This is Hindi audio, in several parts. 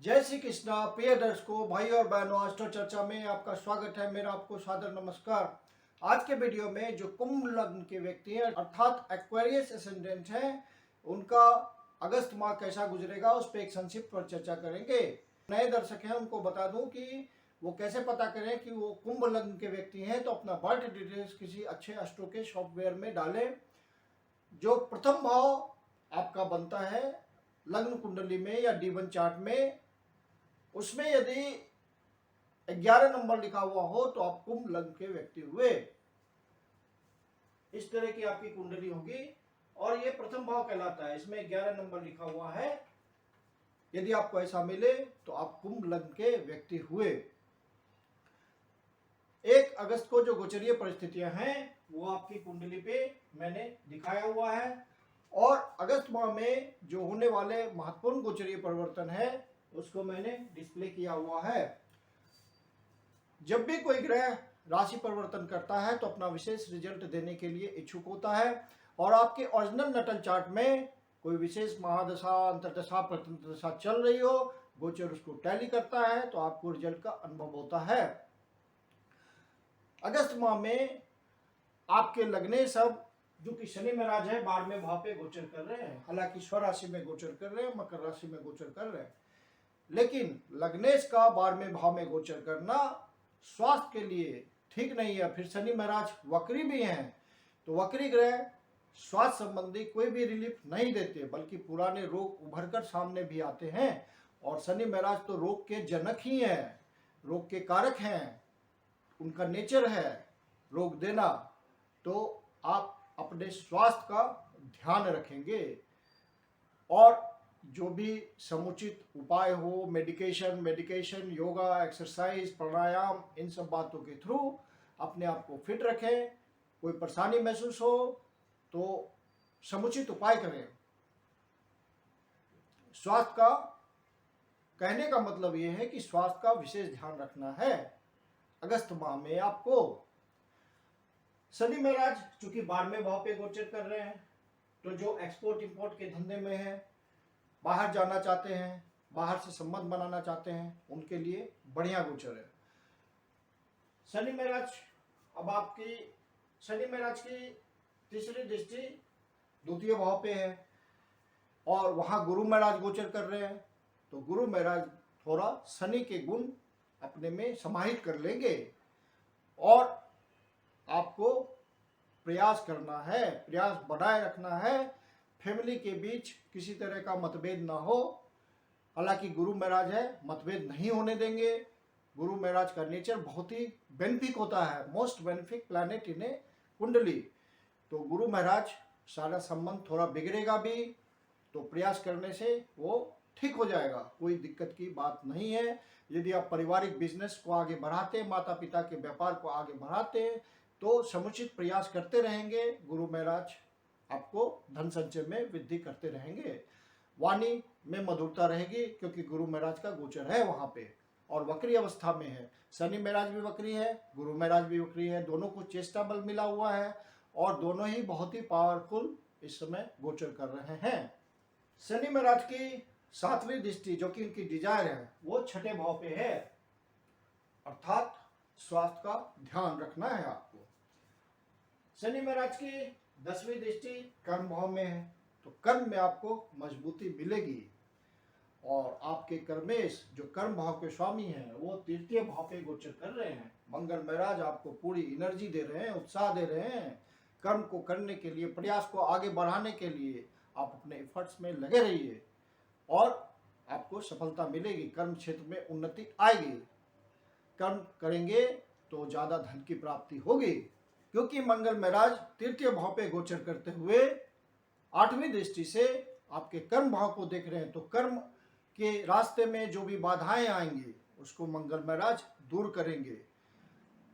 जय श्री कृष्णा प्रिय दर्शकों, भाई और बहनों, एस्ट्रो चर्चा में आपका स्वागत है। मेरा आपको सादर नमस्कार। आज के वीडियो में जो कुंभ लग्न के व्यक्ति हैं अर्थात एक्वेरियस एसेंडेंट हैं, उनका अगस्त माह कैसा गुजरेगा उस पर एक संक्षिप्त पर चर्चा करेंगे। नए दर्शक हैं उनको बता दूं कि वो कैसे पता करें कि वो कुंभ लग्न के व्यक्ति हैं। तो अपना बर्थ डिटेल्स किसी अच्छे एस्ट्रो के सॉफ्टवेयर में डालें। जो प्रथम भाव आपका बनता है लग्न कुंडली में या D1 चार्ट में, उसमें यदि 11 नंबर लिखा हुआ हो तो आप कुंभ लग्न के व्यक्ति हुए। इस तरह की आपकी कुंडली होगी और ये प्रथम भाव कहलाता है। इसमें 11 नंबर लिखा हुआ है। यदि आपको ऐसा मिले तो आप कुंभ लग्न के व्यक्ति हुए। 1 अगस्त को जो गोचरीय परिस्थितियां हैं वो आपकी कुंडली पे मैंने दिखाया हुआ है और अगस्त माह में जो होने वाले महत्वपूर्ण गोचरीय परिवर्तन है उसको मैंने डिस्प्ले किया हुआ है। जब भी कोई ग्रह राशि परिवर्तन करता है तो अपना विशेष रिजल्ट देने के लिए इच्छुक होता है और आपके ओरिजिनल नटल चार्ट में कोई विशेष महादशा, अंतरदशा, प्रतंत्रदशा चल रही हो, गोचर उसको टैली करता है तो आपको रिजल्ट का अनुभव होता है। अगस्त माह में आपके लगने सब जो कि शनि महाराज है 12वें भाव पे गोचर कर रहे हैं। हालांकि स्वराशि में गोचर कर रहे हैं, मकर राशि में गोचर कर रहे हैं, लेकिन लग्नेश का 12वें भाव में गोचर करना स्वास्थ्य के लिए ठीक नहीं है। फिर शनि महाराज वक्री भी हैं, तो वक्री ग्रह स्वास्थ्य संबंधी कोई भी रिलीफ नहीं देते, बल्कि पुराने रोग उभर कर सामने भी आते हैं। और शनि महाराज तो रोग के जनक ही हैं, रोग के कारक हैं, उनका नेचर है रोग देना। तो आप अपने स्वास्थ्य का ध्यान रखेंगे और जो भी समुचित उपाय हो, मेडिकेशन, योगा, एक्सरसाइज, प्राणायाम, इन सब बातों के थ्रू अपने आप को फिट रखें। कोई परेशानी महसूस हो तो समुचित उपाय करें। स्वास्थ्य का कहने का मतलब ये है कि स्वास्थ्य का विशेष ध्यान रखना है। अगस्त माह में आपको शनि महाराज चूंकि 12वें भाव पे गोचर कर रहे हैं, तो जो एक्सपोर्ट इंपोर्ट के धंधे में है, बाहर जाना चाहते हैं, बाहर से संबंध बनाना चाहते हैं, उनके लिए बढ़िया गोचर है। शनि महाराज अब आपकी शनि महाराज की तीसरी दृष्टि द्वितीय भाव पे है और वहां गुरु महाराज गोचर कर रहे हैं। तो गुरु महाराज थोड़ा शनि के गुण अपने में समाहित कर लेंगे और आपको प्रयास करना है, प्रयास बनाए रखना है। फैमिली के बीच किसी तरह का मतभेद ना हो। हालांकि गुरु महाराज है, मतभेद नहीं होने देंगे। गुरु महाराज का नेचर बहुत ही बेनिफिक होता है, मोस्ट बेनिफिक प्लैनेट इन ए कुंडली। तो गुरु महाराज सारा संबंध थोड़ा बिगड़ेगा भी, तो प्रयास करने से वो ठीक हो जाएगा, कोई दिक्कत की बात नहीं है। यदि आप पारिवारिक बिजनेस को आगे बढ़ाते, माता पिता के व्यापार को आगे बढ़ाते, तो समुचित प्रयास करते रहेंगे, गुरु महाराज आपको धन संचय में वृद्धि करते रहेंगे। वाणी में मधुरता रहेगी क्योंकि गुरु महाराज का गोचर है वहां पे और वक्री अवस्था में है। शनि महाराज भी वक्री है, गुरु महाराज भी वक्री है, दोनों को चेष्टा बल मिला हुआ है और दोनों ही बहुत ही पावरफुल इस समय गोचर कर रहे हैं। शनि महाराज की 7वीं दृष्टि जो कि इनकी डिजायर है वो 6ठे भाव पे है, अर्थात स्वास्थ्य का ध्यान रखना है आपको। शनि महाराज की 10वीं दृष्टि कर्म भाव में है, तो कर्म में आपको मजबूती मिलेगी और आपके कर्मेश जो कर्म भाव के स्वामी हैं वो तृतीय भाव पे गोचर कर रहे हैं। मंगल महाराज आपको पूरी एनर्जी दे रहे हैं, उत्साह दे रहे हैं। कर्म को करने के लिए, प्रयास को आगे बढ़ाने के लिए आप अपने एफर्ट्स में लगे रहिए और आपको सफलता मिलेगी, कर्म क्षेत्र में उन्नति आएगी। कर्म करेंगे तो ज़्यादा धन की प्राप्ति होगी क्योंकि मंगल महाराज तृतीय भाव पे गोचर करते हुए 8वीं दृष्टि से आपके कर्म भाव को देख रहे हैं। तो कर्म के रास्ते में जो भी बाधाएं आएंगी उसको मंगल महाराज दूर करेंगे।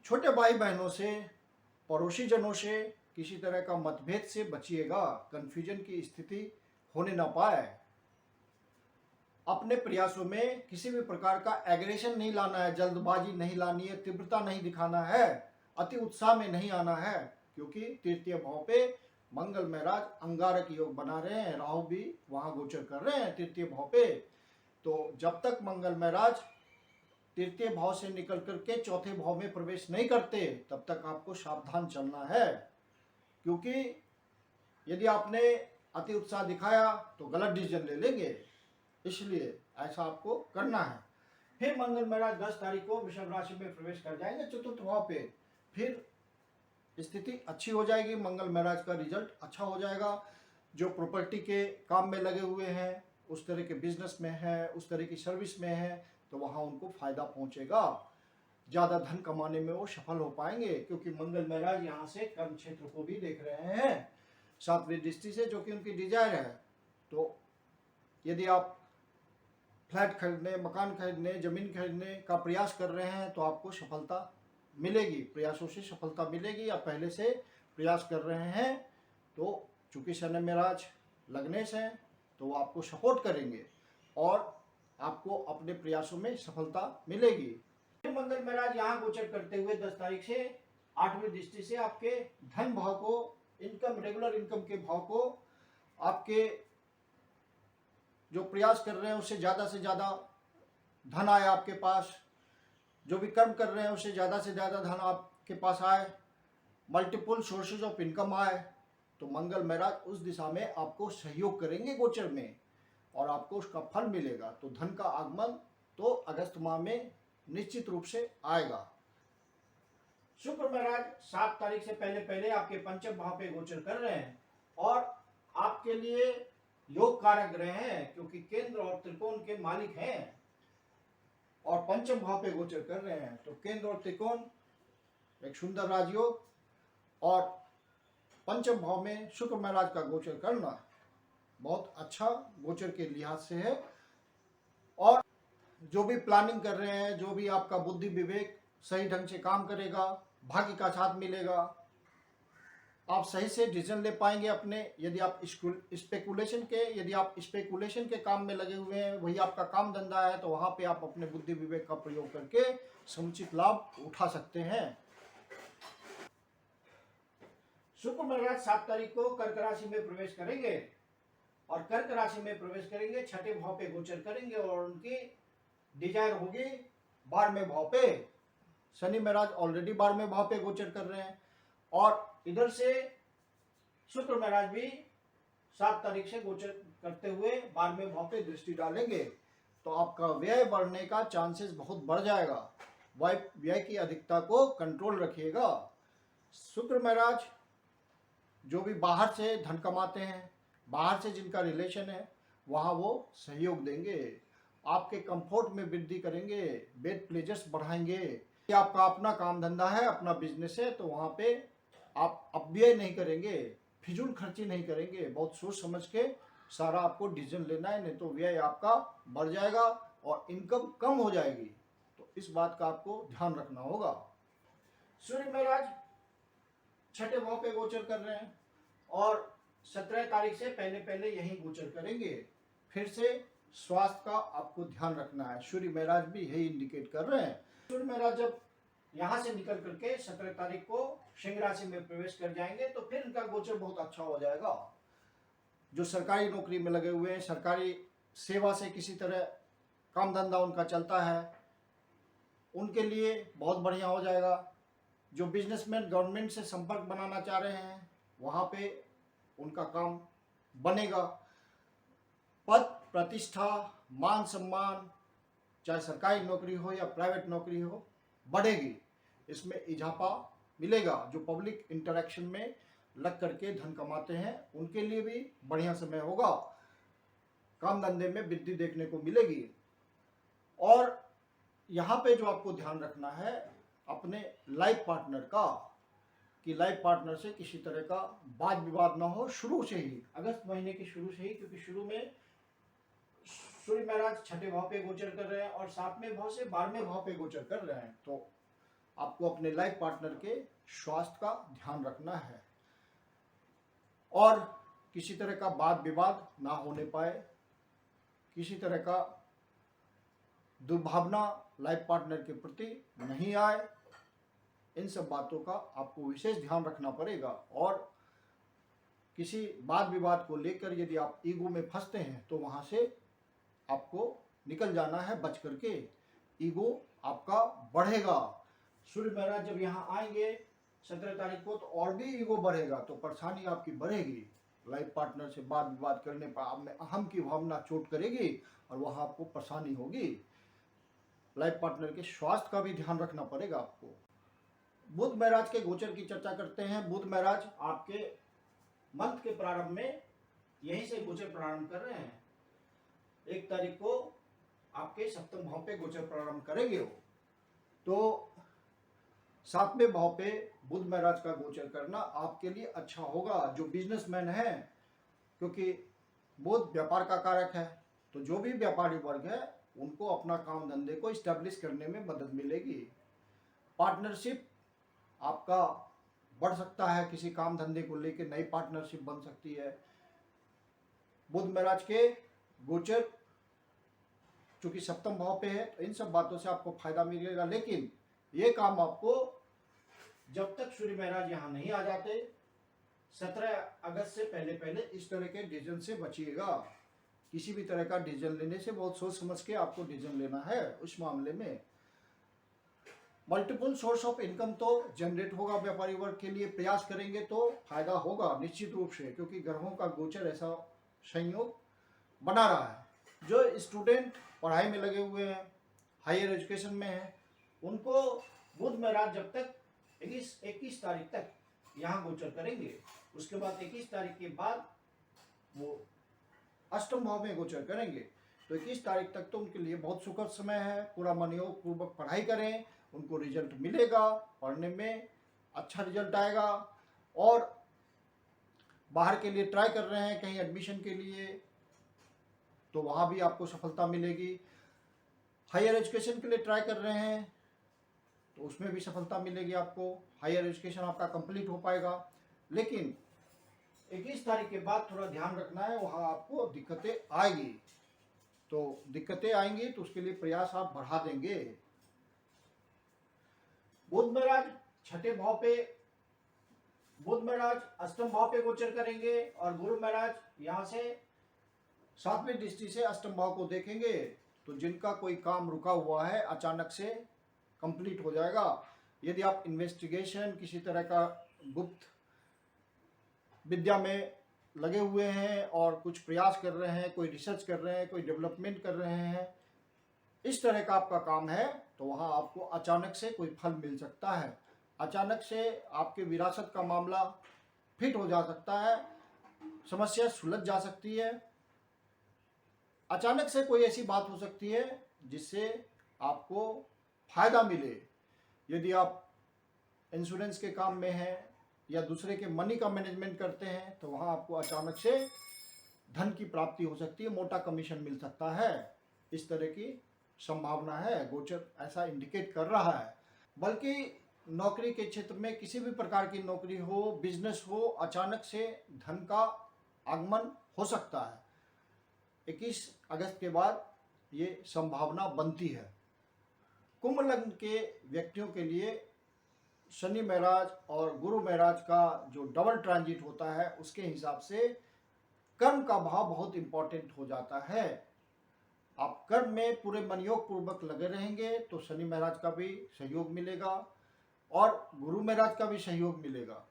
छोटे भाई बहनों से, पड़ोसी जनों से किसी तरह का मतभेद से बचिएगा, कंफ्यूजन की स्थिति होने ना पाए। अपने प्रयासों में किसी भी प्रकार का एग्रेशन नहीं लाना है, जल्दबाजी नहीं लानी है, तीव्रता नहीं दिखाना है, अति उत्साह में नहीं आना है, क्योंकि तृतीय भाव पे मंगल महाराज अंगारक योग बना रहे हैं, राहु भी वहां गोचर कर रहे हैं तृतीय भाव पे। तो जब तक मंगल महाराज तृतीय भाव से निकल करके चौथे भाव में प्रवेश नहीं करते तब तक आपको सावधान चलना है, क्योंकि यदि आपने अति उत्साह दिखाया तो गलत डिसीजन ले लेंगे, इसलिए ऐसा आपको करना है। फिर मंगल महाराज 10 तारीख को वृषभ राशि में प्रवेश कर जाएंगे चतुर्थ भाव पे। फिर स्थिति अच्छी हो जाएगी, मंगल महाराज का रिजल्ट अच्छा हो जाएगा। जो प्रॉपर्टी के काम में लगे हुए हैं, उस तरह के बिजनेस में है, उस तरह की सर्विस में है, तो वहाँ उनको फायदा पहुंचेगा, ज़्यादा धन कमाने में वो सफल हो पाएंगे, क्योंकि मंगल महाराज यहाँ से कर्म क्षेत्र को भी देख रहे हैं 7वीं दृष्टि से, जो कि उनकी डिजायर है। तो यदि आप फ्लैट खरीदने, मकान खरीदने, जमीन खरीदने का प्रयास कर रहे हैं तो आपको सफलता मिलेगी, प्रयासों से सफलता मिलेगी। आप पहले से प्रयास कर रहे हैं तो चूंकि शनि महाराज लग्नेश हैं तो वो आपको सपोर्ट करेंगे और आपको अपने प्रयासों में सफलता मिलेगी। मंगल महाराज यहाँ गोचर करते हुए 10 तारीख से 8वीं दृष्टि से आपके धन भाव को, इनकम, रेगुलर इनकम के भाव को, आपके जो प्रयास कर रहे हैं उससे ज़्यादा धन आए आपके पास, जो भी कर्म कर रहे हैं उससे ज़्यादा से ज़्यादा धन आपके पास आए, मल्टीपल सोर्सेज ऑफ इनकम आए, तो मंगल महाराज उस दिशा में आपको सहयोग करेंगे गोचर में और आपको उसका फल मिलेगा। तो धन का आगमन तो अगस्त माह में निश्चित रूप से आएगा। शुक्र महाराज 7 तारीख से पहले आपके पंचम भाव पे गोचर कर रहे हैं और आपके लिए योग कारक ग्रह हैं, क्योंकि केंद्र और त्रिकोण के मालिक हैं और पंचम भाव पे गोचर कर रहे हैं। तो केंद्र और त्रिकोण एक सुंदर राजयोग और पंचम भाव में शुक्र महाराज का गोचर करना बहुत अच्छा गोचर के लिहाज से है। और जो भी प्लानिंग कर रहे हैं, जो भी आपका बुद्धि विवेक सही ढंग से काम करेगा, भाग्य का साथ मिलेगा, आप सही से डिसीजन ले पाएंगे अपने। यदि आप स्पेकुलेशन के काम में लगे हुए हैं, वही आपका काम धंधा है, तो वहां पे आप अपने बुद्धि विवेक का प्रयोग करके समुचित लाभ उठा सकते हैं। शुक्र महाराज 7 तारीख को कर्क राशि में प्रवेश करेंगे और कर्क राशि में प्रवेश करेंगे, छठे भाव पे गोचर करेंगे और उनकी डिजायर होगी 12वें भाव पे। शनि महाराज ऑलरेडी 12वें भाव पे गोचर कर रहे हैं और इधर से शुक्र महाराज भी 7 तारीख से गोचर करते हुए 12वें भाव पे दृष्टि डालेंगे, तो आपका व्यय बढ़ने का चांसेस बहुत बढ़ जाएगा। व्यय की अधिकता को कंट्रोल रखिएगा। शुक्र महाराज जो भी बाहर से धन कमाते हैं, बाहर से जिनका रिलेशन है, वहाँ वो सहयोग देंगे, आपके कंफर्ट में वृद्धि करेंगे, बेड प्लेजर्स बढ़ाएंगे। आपका अपना काम धंधा है, अपना बिजनेस है, तो वहाँ पे आप अपव्यय नहीं करेंगे, फिजूल खर्ची नहीं करेंगे, बहुत सोच समझ के सारा आपको डिसीजन लेना है, नहीं तो व्यय आपका बढ़ जाएगा और इनकम कम हो जाएगी। तो इस बात का आपको ध्यान रखना होगा। सूर्य महाराज छठे भाव पे गोचर कर रहे हैं और 17 तारीख से पहले यही गोचर करेंगे। फिर से स्वास्थ्य का आपको ध्यान रखना है, सूर्य महाराज भी यही इंडिकेट कर रहे हैं। सूर्य महाराज जब यहाँ से निकल करके 17 तारीख को सिंह राशि में प्रवेश कर जाएंगे तो फिर इनका गोचर बहुत अच्छा हो जाएगा। जो सरकारी नौकरी में लगे हुए हैं, सरकारी सेवा से किसी तरह काम धंधा उनका चलता है, उनके लिए बहुत बढ़िया हो जाएगा। जो बिजनेसमैन गवर्नमेंट से संपर्क बनाना चाह रहे हैं, वहाँ पे उनका काम बनेगा। पद प्रतिष्ठा, मान सम्मान, चाहे सरकारी नौकरी हो या प्राइवेट नौकरी हो, बढ़ेगी, इसमें इजाफा मिलेगा। जो पब्लिक इंटरेक्शन में लग करके धन कमाते हैं उनके लिए भी बढ़िया समय होगा, काम धंधे में वृद्धि देखने को मिलेगी। और यहाँ पे जो आपको ध्यान रखना है अपने लाइफ पार्टनर का, कि लाइफ पार्टनर से किसी तरह का वाद विवाद ना हो शुरू से ही, अगस्त महीने के शुरू से ही, क्योंकि शुरू में सूर्य महाराज छठे भाव पे गोचर कर रहे हैं और 7वें भाव से 12वें भाव पे गोचर कर रहे हैं, तो आपको अपने लाइफ पार्टनर के स्वास्थ्य का ध्यान रखना है और किसी तरह का वाद विवाद ना होने पाए, किसी तरह का दुर्भावना लाइफ पार्टनर के प्रति नहीं आए, इन सब बातों का आपको विशेष ध्यान रखना पड़ेगा। और किसी वाद विवाद को लेकर यदि आप ईगो में फंसते हैं तो वहां से आपको निकल जाना है बच करके, ईगो आपका बढ़ेगा। सूर्य महाराज जब यहाँ आएंगे 17 तारीख को तो और भी ईगो बढ़ेगा, तो परेशानी आपकी बढ़ेगी। लाइफ पार्टनर से बात विवाद करने पर आप में अहम की भावना चोट करेगी और वहाँ आपको परेशानी होगी। लाइफ पार्टनर के स्वास्थ्य का भी ध्यान रखना पड़ेगा आपको। बुध महाराज के गोचर की चर्चा करते हैं। बुध महाराज आपके मंथ के प्रारंभ में यहीं से गोचर प्रारंभ कर रहे हैं। 1 तारीख को आपके सप्तम भाव पे गोचर प्रारंभ करेंगे वो, तो 7वें भाव पे बुध महाराज का गोचर करना आपके लिए अच्छा होगा जो बिजनेसमैन है, क्योंकि बुध व्यापार का कारक है। तो जो भी व्यापारी वर्ग है उनको अपना काम धंधे को इस्टेब्लिश करने में मदद मिलेगी। पार्टनरशिप आपका बढ़ सकता है, किसी काम धंधे को लेकर नई पार्टनरशिप बन सकती है। बुध महाराज के गोचर चूंकि सप्तम भाव पे है तो इन सब बातों से आपको फायदा मिलेगा, लेकिन ये काम आपको जब तक सूर्य महाराज यहाँ नहीं आ जाते 17 अगस्त से पहले पहले इस तरह के डिसीजन से बचिएगा। किसी भी तरह का डिसीजन लेने से बहुत सोच समझ के आपको डिसीजन लेना है। उस मामले में मल्टीपल सोर्स ऑफ इनकम तो जनरेट होगा व्यापारी वर्ग के लिए, प्रयास करेंगे तो फायदा होगा निश्चित रूप से, क्योंकि ग्रहों का गोचर ऐसा संयोग बना रहा है। जो स्टूडेंट पढ़ाई में लगे हुए हैं, हायर एजुकेशन में हैं, उनको बुध महाराज जब तक 21 तारीख तक यहाँ गोचर करेंगे, उसके बाद 21 तारीख के बाद वो अष्टम भाव में गोचर करेंगे। तो 21 तारीख तक तो उनके लिए बहुत सुखद समय है। पूरा मनयोग पूर्वक पढ़ाई करें, उनको रिजल्ट मिलेगा, पढ़ने में अच्छा रिजल्ट आएगा। और बाहर के लिए ट्राई कर रहे हैं कहीं एडमिशन के लिए, तो वहाँ भी आपको सफलता मिलेगी। हायर एजुकेशन के लिए ट्राई कर रहे हैं तो उसमें भी सफलता मिलेगी आपको। हायर एजुकेशन आपका कंप्लीट हो पाएगा, लेकिन 21 तारीख के बाद थोड़ा ध्यान रखना है, वहाँ आपको दिक्कतें आएगी। तो दिक्कतें आएंगी तो उसके लिए प्रयास आप बढ़ा देंगे। बुध महाराज 6ठे भाव पे, बुध महाराज अष्टम भाव पे गोचर करेंगे और गुरु महाराज यहाँ से 7वीं दृष्टि से अष्टम भाव को देखेंगे। तो जिनका कोई काम रुका हुआ है अचानक से कंप्लीट हो जाएगा। यदि आप इन्वेस्टिगेशन किसी तरह का गुप्त विद्या में लगे हुए हैं और कुछ प्रयास कर रहे हैं, कोई रिसर्च कर रहे हैं, कोई डेवलपमेंट कर रहे हैं, इस तरह का आपका काम है, तो वहाँ आपको अचानक से कोई फल मिल सकता है। अचानक से आपके विरासत का मामला फिट हो जा सकता है, समस्या सुलझ जा सकती है। अचानक से कोई ऐसी बात हो सकती है जिससे आपको फायदा मिले। यदि आप इंश्योरेंस के काम में हैं या दूसरे के मनी का मैनेजमेंट करते हैं तो वहाँ आपको अचानक से धन की प्राप्ति हो सकती है, मोटा कमीशन मिल सकता है। इस तरह की संभावना है, गोचर ऐसा इंडिकेट कर रहा है। बल्कि नौकरी के क्षेत्र में किसी भी प्रकार की नौकरी हो, बिजनेस हो, अचानक से धन का आगमन हो सकता है। 21 अगस्त के बाद ये संभावना बनती है। कुंभ लग्न के व्यक्तियों के लिए शनि महाराज और गुरु महाराज का जो डबल ट्रांजिट होता है उसके हिसाब से कर्म का भाव बहुत इंपॉर्टेंट हो जाता है। आप कर्म में पूरे मनयोग पूर्वक लगे रहेंगे तो शनि महाराज का भी सहयोग मिलेगा और गुरु महाराज का भी सहयोग मिलेगा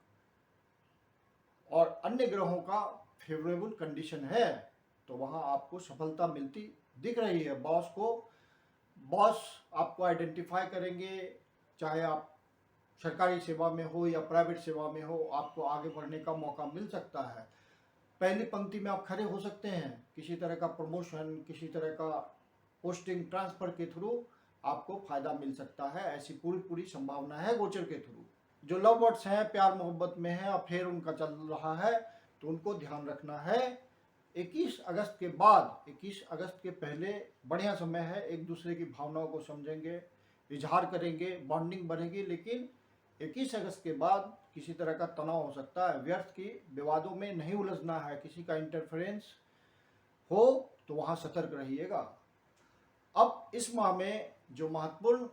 और अन्य ग्रहों का फेवरेबल कंडीशन है, तो वहाँ आपको सफलता मिलती दिख रही है। बॉस आपको आइडेंटिफाई करेंगे, चाहे आप सरकारी सेवा में हो या प्राइवेट सेवा में हो, आपको आगे बढ़ने का मौका मिल सकता है। पहली पंक्ति में आप खड़े हो सकते हैं। किसी तरह का प्रमोशन, किसी तरह का पोस्टिंग ट्रांसफर के थ्रू आपको फायदा मिल सकता है। ऐसी पूरी संभावना है गोचर के थ्रू। जो लव बर्ड्स हैं, प्यार मोहब्बत में हैं, अफेयर उनका चल रहा है, तो उनको ध्यान रखना है। 21 अगस्त के बाद, 21 अगस्त के पहले बढ़िया समय है। एक दूसरे की भावनाओं को समझेंगे, इजहार करेंगे, बॉन्डिंग बढ़ेगी। लेकिन 21 अगस्त के बाद किसी तरह का तनाव हो सकता है। व्यर्थ की विवादों में नहीं उलझना है। किसी का इंटरफेरेंस हो तो वहाँ सतर्क रहिएगा। अब इस माह में जो महत्वपूर्ण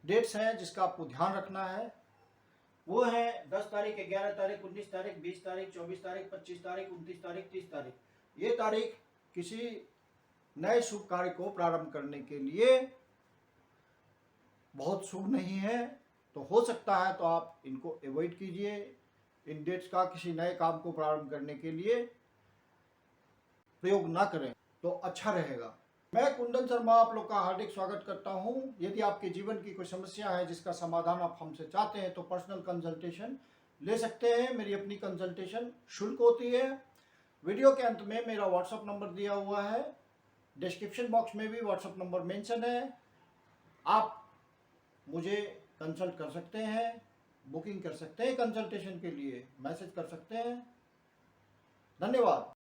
डेट्स हैं जिसका आपको ध्यान रखना है वो है 10 तारीख, 11 तारीख, 19 तारीख, 20 तारीख, 24 तारीख, 25 तारीख, 29 तारीख, 30 तारीख। ये तारीख किसी नए शुभ कार्य को प्रारंभ करने के लिए बहुत शुभ नहीं है, तो हो सकता है तो आप इनको अवॉइड कीजिए। इन डेट्स का किसी नए काम को प्रारंभ करने के लिए प्रयोग ना करें तो अच्छा रहेगा। मैं कुंदन शर्मा आप लोग का हार्दिक स्वागत करता हूं। यदि आपके जीवन की कोई समस्या है जिसका समाधान आप हमसे चाहते हैं तो पर्सनल कंसल्टेशन ले सकते हैं। मेरी अपनी कंसल्टेशन शुल्क होती है। वीडियो के अंत में मेरा व्हाट्सएप नंबर दिया हुआ है, डिस्क्रिप्शन बॉक्स में भी व्हाट्सएप नंबर मेंशन है। आप मुझे कंसल्ट कर सकते हैं, बुकिंग कर सकते हैं, कंसल्टेशन के लिए मैसेज कर सकते हैं। धन्यवाद।